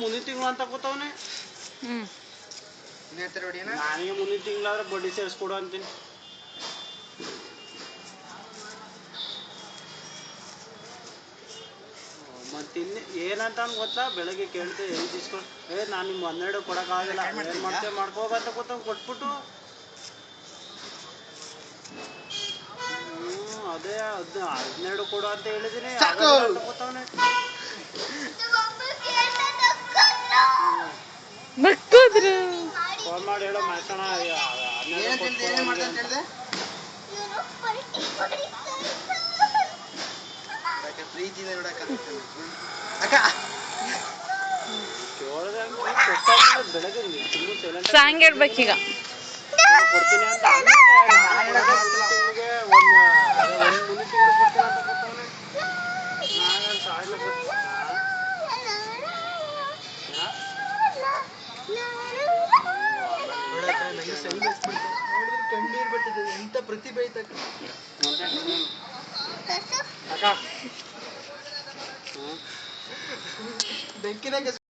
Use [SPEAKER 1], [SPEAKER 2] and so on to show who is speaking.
[SPEAKER 1] ಮುಂದಿನ ತಿಂಗಳು ಅಂತ ಕೂತವನೆ. ನನಗೆ ಮುಂದಿನ ತಿಂಗಳಾದ್ರೆ ಬಡ್ಡಿ ಸೇರಿಸ್ಕೊಡು ಅಂತೀನಿ. ಮತ್ತಿನ್ನು ಏನಂತ ಗೊತ್ತಾ, ಬೆಳಗ್ಗೆ ಕೇಳ್ತೆ ಎಲ್ಲಿ ಇಸ್ಕೊಂಡು ನಾನು ನಿಮ್ಮ 12 ಕೊಡೋಕ್ಕಾಗಲ್ಲ, ಏನು ಮಾಡ್ತೇವೆ ಮಾಡ್ಕೋಬೇಕಂತ ಕೂತವ್ ಕೊಟ್ಬಿಟ್ಟು. ಅದೇ 12 ಕೊಡು ಅಂತ ಹೇಳಿದೀನಿ ಅಂತ ಕೂತವನೆ. ಫೋನ್ ಮಾಡಿ ಹೇಳೋ ಮಾಡ್ಸೋಣ. ಪ್ರೀತಿಯಿಂದ ನೋಡಕ್ಕ ಬೆಳಗ್ಗೆ
[SPEAKER 2] ಸಾಂಗ್ ಹೇಳ್ಬೇಕೀಗ.
[SPEAKER 1] ಕೊಡ್ತೀನಿ ಅಂತ
[SPEAKER 3] ಕಣ್ಣೀರ್ ಬರ್ತದೆ. ಎಂತ ಪ್ರತಿಭೆ ಐತ ಬೆಂಕಿನಾಗ